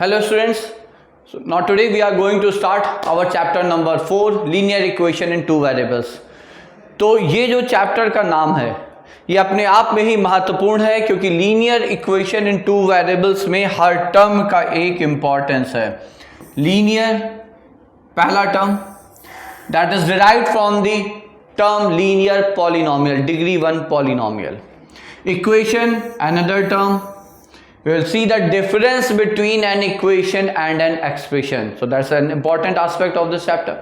Hello students, so now today we are going to start our chapter number 4 linear equation in two variables। तो ये जो chapter का नाम है ये अपने आप में ही महत्वपूर्ण है क्योंकि लीनियर इक्वेशन इन टू वेरिएबल्स में हर टर्म का एक इम्पॉर्टेंस है। लीनियर पहला term that is derived from the term linear polynomial, degree 1 polynomial. Equation another term, we will see the difference between an equation and an expression, so that's an important aspect of this chapter.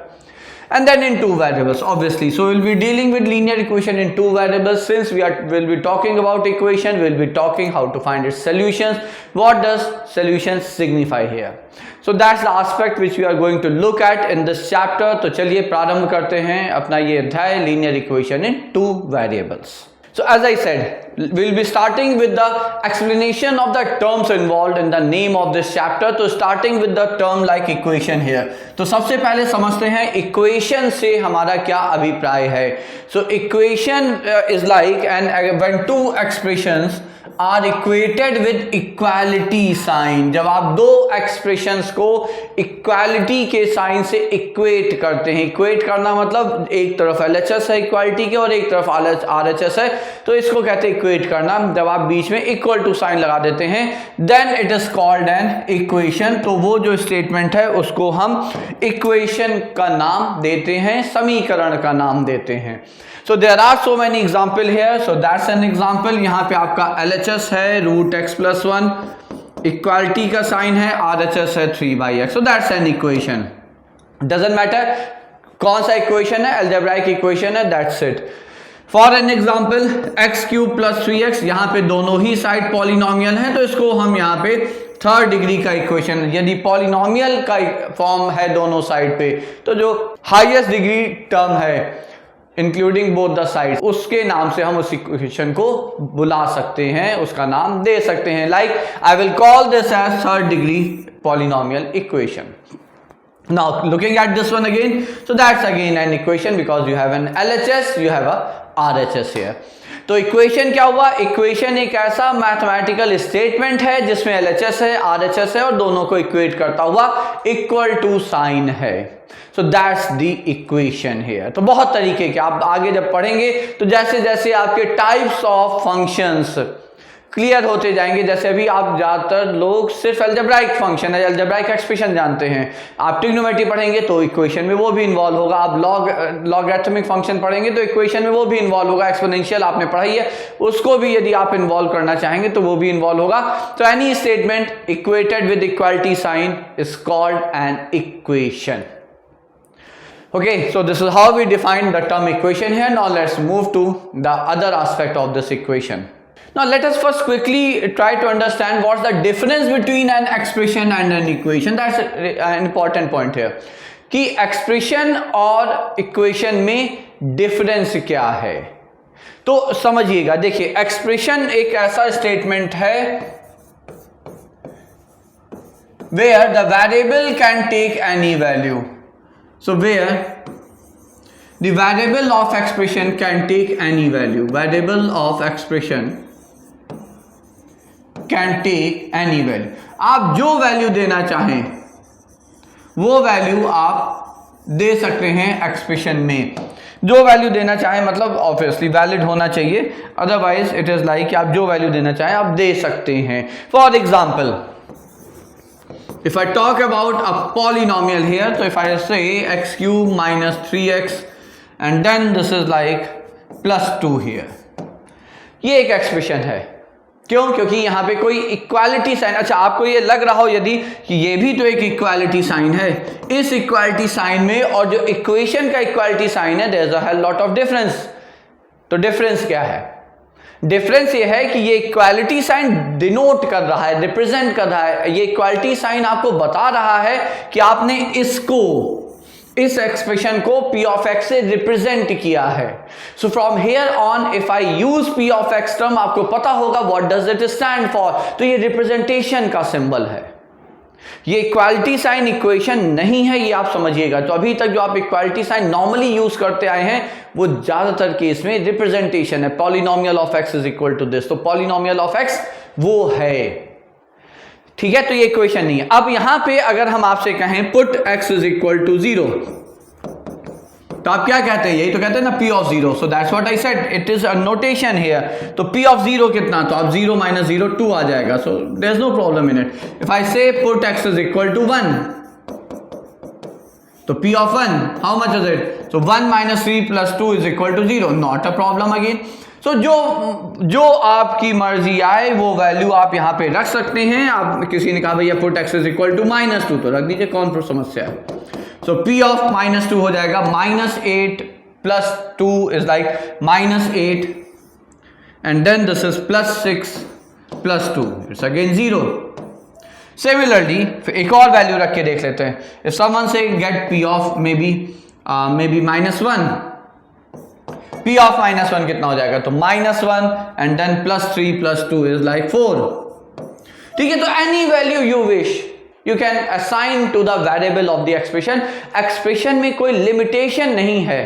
And then in two variables, obviously, so we'll be dealing with linear equation in two variables. Since we'll be talking about equation, we'll be talking how to find its solutions. What does solutions signify here? So that's the aspect which we are going to look at in this chapter. तो चलिए प्रारंभ करते हैं अपना ये अध्याय linear equation in two variables. So as I said, we'll be starting with the explanation of the terms involved in the name of this chapter. तो starting with the term like equation here. तो सबसे पहले समझते हैं equation से हमारा क्या अभिप्राय है। So equation is like when two expressions are equated with equality sign। जब आप दो expressions को equality के sign से equate करते हैं, equate करना मतलब एक तरफ LHS है equality के और एक तरफ RHS है, तो इसको कहते हैं equate करना। जब आप बीच में equal to sign लगा देते हैं then it is called an equation। तो वो जो statement है उसको हम equation का नाम देते हैं, समीकरण का नाम देते हैं। So there are so many example here, so that's an example। यहाँ पे आपका LHS है √x+1, इक्वालिटी का साइन है, RHS है 3/x, so that's an equation। doesn't matter कौन सा इक्वेशन है, algebraic इक्वेशन है, that's it। For an example x³ + 3x, यहाँ पे दोनों ही साइड पॉलिनोमियल है तो इसको हम यहाँ पे थर्ड डिग्री का इक्वेशन, यदि पॉलिनोमियल का फॉर्म है दोनों साइड पे तो जो हाईएस्ट डिग्री टर्म है इंक्लूडिंग बोथ द साइड्स, उसके नाम से हम उस इक्वेशन को बुला सकते हैं, उसका नाम दे सकते हैं। Like I will call this as third degree polynomial equation. Now looking at this one again, so that's again an equation because you have an LHS, you have a RHS here। तो equation क्या हुआ? Equation एक ऐसा mathematical statement है जिसमें LHS है, RHS है और दोनों को इक्वेट करता हुआ इक्वल टू साइन है। So that's the equation here. तो बहुत तरीके के आप आगे जब पढ़ेंगे तो जैसे जैसे आपके टाइप्स ऑफ फंक्शंस क्लियर होते जाएंगे, जैसे अभी आप ज़्यादातर लोग सिर्फ अलजेब्राइक फंक्शन है, अलजेब्राइक एक्सप्रेशन जानते हैं, आप ट्रिग्नोमेट्री पढ़ेंगे तो इक्वेशन में वो भी इन्वॉल्व होगा, आप लॉगरिथमिक फंक्शन पढ़ेंगे तो इक्वेशन में वो भी इन्वॉल्व होगा, एक्सपोनेंशियल आपने पढ़ाई है उसको भी यदि आप इन्वॉल्व करना चाहेंगे तो वो भी इन्वॉल्व होगा। तो any statement equated with equality sign is called an equation. Okay, so this is how we define the term equation here. Now let's move to the other aspect of this equation. Now let us first quickly try to understand what's the difference between an expression and an equation. That's an important point here कि expression और equation में difference क्या है। तो समझिएगा, देखिए expression एक ऐसा statement है where the variable can take any value। So where the variable of expression can take any value, variable of expression can take any value। आप जो वैल्यू देना चाहें वो वैल्यू आप दे सकते हैं एक्सप्रेशन में। जो वैल्यू देना चाहें मतलब ऑब्वियसली वैलिड होना चाहिए, अदरवाइज इट इज लाइक आप जो वैल्यू देना चाहें आप दे सकते हैं। For example if I talk about a polynomial here, so if I say x³ - 3x and then this is like +2 here, ये एक एक्सप्रेशन है। क्यों? क्योंकि यहाँ पे कोई इक्वालिटी साइन, अच्छा आपको ये लग रहा हो यदि कि ये भी तो एक इक्वालिटी साइन है, इस इक्वालिटी साइन में और जो इक्वेशन का इक्वालिटी साइन है there is a lot of difference. तो डिफरेंस क्या है? डिफरेंस ये है कि ये इक्वालिटी साइन डिनोट कर रहा है, रिप्रेजेंट कर रहा है, ये इक्वालिटी साइन आपको बता रहा है कि आपने इसको, इस एक्सप्रेशन को p of x से रिप्रेजेंट किया है। So from here on if I use p of x term आपको पता होगा what does it stand for. तो ये रिप्रेजेंटेशन का सिंबल है, ये इक्वालिटी साइन इक्वेशन नहीं है, ये आप समझिएगा। तो अभी तक जो आप इक्वालिटी साइन नॉर्मली यूज करते आए हैं वो ज्यादातर केस में रिप्रेजेंटेशन है। Polynomial of x is equal to this, तो पॉलिनोमियल ऑफ एक्स वो है। ठीक है, तो ये इक्वेशन नहीं है। अब यहां पे अगर हम आपसे कहें put x is equal to 0, तो आप क्या कहते हैं? यही तो कहते हैं ना P of 0। So that's what I said, it is a notation here. तो P ऑफ 0 कितना? तो आप 0 माइनस 0 2 आ जाएगा। So there is no problem in it. If I say put x is equal to 1, तो P of 1 how much is it? So 1 minus 3 plus 2 is equal to 0, not a problem again. So जो आपकी मर्जी आए वो value आप यहां पे रख सकते हैं। आप किसी ने कहा भैया put x is equal to -2, तो रख दीजिए, कौन सी समस्या है। सो P ऑफ -2 हो जाएगा -8 plus 2 is like -8 and then this is +6 plus 2, it's again 0। Similarly एक और वैल्यू रख के देख लेते हैं। If someone say get P of may be -1, P of -1 कितना हो जाएगा? तो -1 and then +3 plus 2 is like 4। ठीक है, तो any value you wish you can assign to the variable of the expression. Expression में कोई लिमिटेशन नहीं है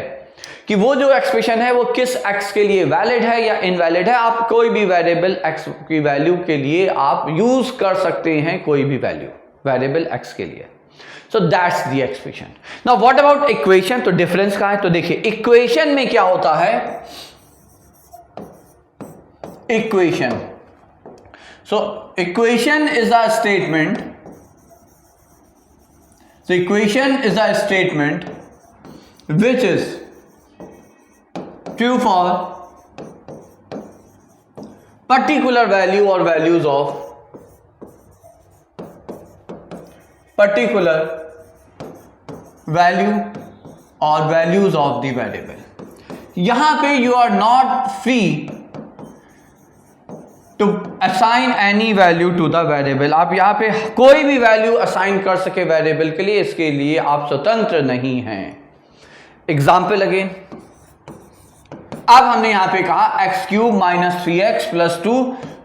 कि वो जो एक्सप्रेशन है वो किस x के लिए वैलिड है या इनवैलिड है। आप कोई भी वेरिएबल x की वैल्यू के लिए आप यूज कर सकते हैं, कोई भी वैल्यू वेरिएबल x के लिए। So that's the expression. Now what about equation? तो डिफरेंस कहां है? तो देखिए इक्वेशन में क्या होता है, equation, so equation is a statement, so equation is a statement which is true for particular value or values of particular value or values of the variable। यहां पे you are not free to assign any value to the variable। आप यहां पे कोई भी value assign कर सके variable के लिए, इसके लिए आप स्वतंत्र नहीं हैं। एग्जाम्पल अगेन, अब हमने यहां पे कहा x³ - 3x + 2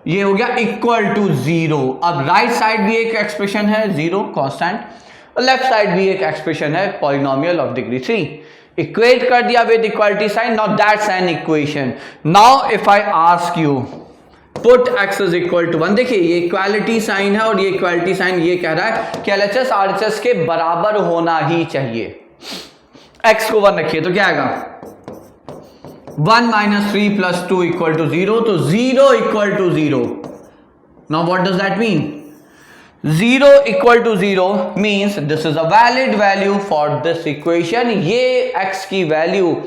ये हो गया इक्वल टू 0। अब राइट साइड भी एक एक्सप्रेशन है 0 कांस्टेंट, और लेफ्ट साइड भी एक एक्सप्रेशन है पॉलिनोमियल ऑफ डिग्री 3। इक्वेट कर दिया with equality sign. Now that's an equation. Now if I ask you put x is equal to 1, देखिए ये इक्वालिटी साइन है और ये इक्वालिटी साइन ये कह रहा है कि LHS RHS के बराबर होना ही चाहिए। x को 1 रखिए तो क्या आएगा? 1 - 3 + 2 = 0, तो 0 = 0। Now what does that mean? 0 = 0 means this is a valid value for this equation. ये x की वैल्यू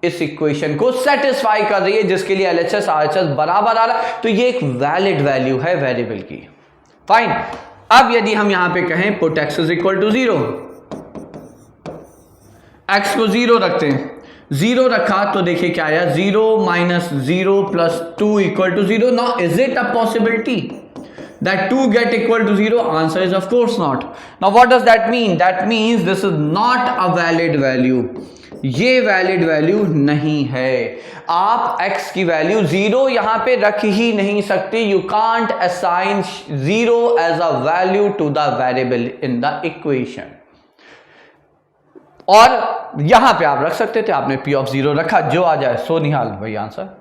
इस इक्वेशन को सेटिस्फाई कर रही है, जिसके लिए LHS RHS बराबर आ रहा है, तो ये एक वैलिड वैल्यू है वेरिएबल की। फाइन। अब यदि हम यहां पे कहें put x is equal to 0, x को 0 रखते हैं, 0 रखा तो देखिए क्या आया? 0 - 0 + 2 = 0। Now is it a possibility that 2 get equal to 0? Answer is of course not. Now what does that mean? That means this is not a valid value. ये valid value नहीं है। आप x की वैल्यू 0 यहां पे रख ही नहीं सकते। You can't assign 0 as a value to the variable in the equation. और यहां पे आप रख सकते थे, आपने P ऑफ 0 रखा, जो आ जाए सो निहाल वही आंसर।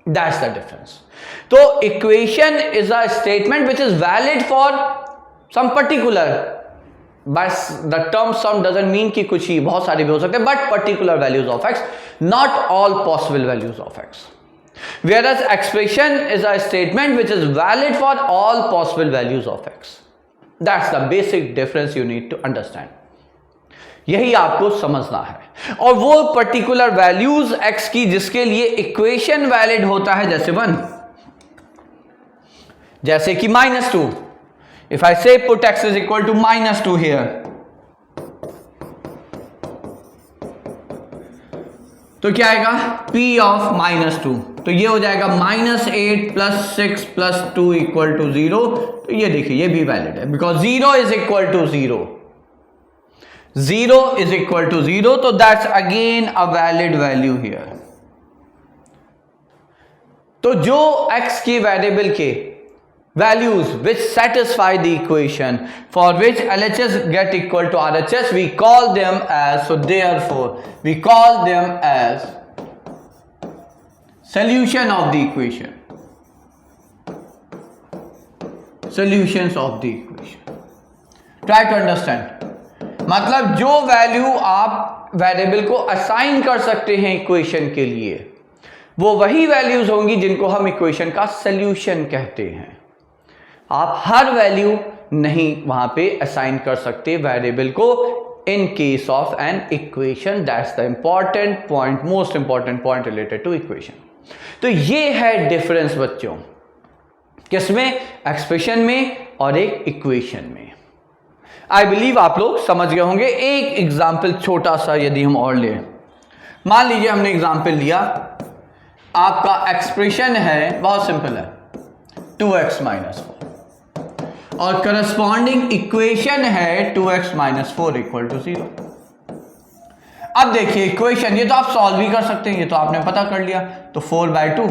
That's the difference. तो equation is a statement which is valid for some particular, बस the term some doesn't mean कि कुछ ही, बहुत सारे भी हो सकते हैं, but particular values of x, not all possible values of x। Whereas expression is a statement which is valid for all possible values of x. That's the basic difference you need to understand. यही आपको समझना है। और वो particular values x की जिसके लिए equation valid होता है, जैसे 1, जैसे कि -2। If I say put x is equal to -2 here, तो क्या आएगा? P of -2, तो ये हो जाएगा -8 + 6 + 2 = 0। तो ये देखिए ये भी वैलिड है, because 0 is equal to 0, 0 is equal to 0, तो that's again a valid value here. तो जो x की वेरिएबल के values which satisfy the equation for which LHS get equal to RHS, we call them as, so therefore we call them as solution of the equation, solutions of the equation. Try to understand, मतलब जो value आप variable को assign कर सकते हैं equation के लिए, वो वही वैल्यूज होंगी जिनको हम इक्वेशन का सॉल्यूशन कहते हैं। आप हर वैल्यू नहीं वहां पे असाइन कर सकते वेरिएबल को in case of an equation. That's the important point, most important point related to equation. तो ये है डिफरेंस बच्चों, किसमें? एक्सप्रेशन में और एक इक्वेशन में। आई बिलीव आप लोग समझ गए होंगे। एक एग्जाम्पल छोटा सा यदि हम और लें, मान लीजिए हमने एग्जाम्पल लिया, आपका एक्सप्रेशन है, बहुत सिंपल है, 2x - 4 और करस्पॉन्डिंग इक्वेशन है 2x - 4 = 0। अब देखिए इक्वेशन, ये तो आप सॉल्व भी कर सकते हैं, ये तो आपने पता कर लिया। तो 4/2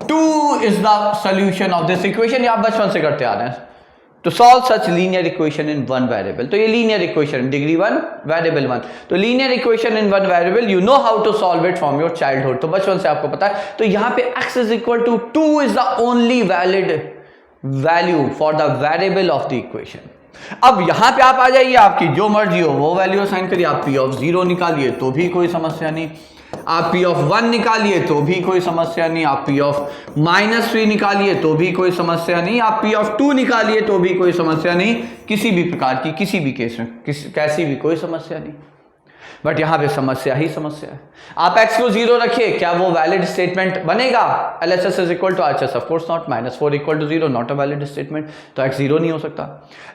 2 is the solution of this equation, ये आप बचपन से करते आ रहे हैं। तो solve such linear equation in one variable, तो ये लीनियर इक्वेशन डिग्री 1 वेरिएबल 1, तो linear equation in one variable, you know how to solve it from your childhood, तो बचपन से आपको पता है। तो यहां पे x = 2 is the only valid value for the variable of the equation. अब यहां पे आप आ जाइए, आपकी जो मर्जी हो वो वैल्यू असाइन करिए। आप p(0) निकालिए तो भी कोई समस्या नहीं, आप p(1) निकालिए तो भी कोई समस्या नहीं, आप p(-3) निकालिए तो भी कोई समस्या नहीं, आप p(2) निकालिए तो भी कोई समस्या नहीं, किसी भी प्रकार की, किसी भी केस में कैसी भी कोई समस्या नहीं। बट यहां पे समस्या ही समस्या है। आप x को 0 रखिए, क्या वो वैलिड स्टेटमेंट बनेगा? LHS = RHS, of course not. -4 = 0, not a valid statement. तो x 0 नहीं हो सकता,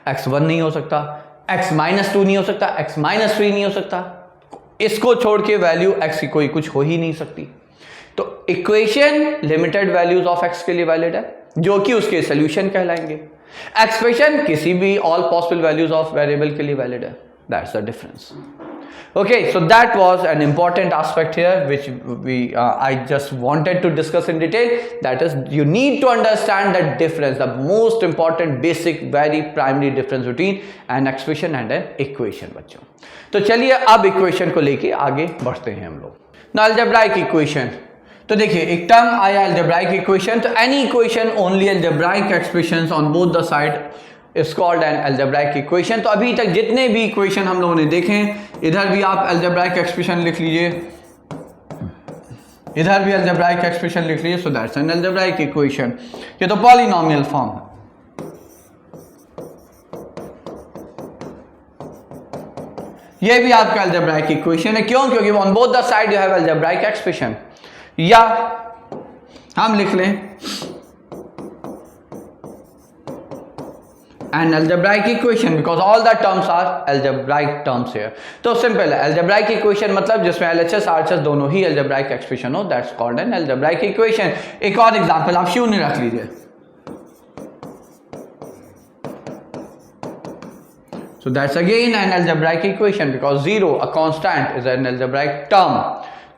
x 1 नहीं हो सकता, x -2 नहीं हो सकता, x -3 नहीं हो सकता। इसको छोड़ के वैल्यू x की कोई कुछ हो ही नहीं सकती। तो equation limited values of x के लिए वैलिड है, जो कि उसके सोल्यूशन कहलाएंगे। एक्सप्रेशन किसी भी all possible values of variable के लिए वैलिड है। That's the difference. Okay, so that was an important aspect here which I just wanted to discuss in detail. That is, you need to understand the difference, the most important, basic, very primary difference between an expression and an equation बच्चों। तो चलिए अब equation को लेके आगे बढ़ते हैं हम लोग। Now algebraic equation, तो देखिए एक टर्म आया algebraic equation, तो any equation only algebraic expressions on both the side is called an algebraic equation। तो अभी तक जितने भी इक्वेशन हम लोगों ने देखे, इधर भी आप algebraic एक्सप्रेशन लिख लीजिए, इधर भी algebraic एक्सप्रेशन लिख लीजिए। So that's an algebraic equation. ये तो पॉलिनोमियल फॉर्म है। ये भी आपका algebraic इक्वेशन है। क्यों? क्योंकि on both the side you have algebraic expression. या हम लिख लें an algebraic equation because all the terms are algebraic terms here। तो सिंपल है, algebraic equation मतलब जिसमें LHS RHS दोनों ही algebraic expression हो, that's called an algebraic equation। एक और एग्जांपल आप शून्य रख लीजिए। So that's again an algebraic equation because 0, a constant, is an algebraic term।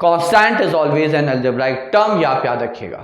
Constant is always an algebraic term, ये आप याद रखिएगा।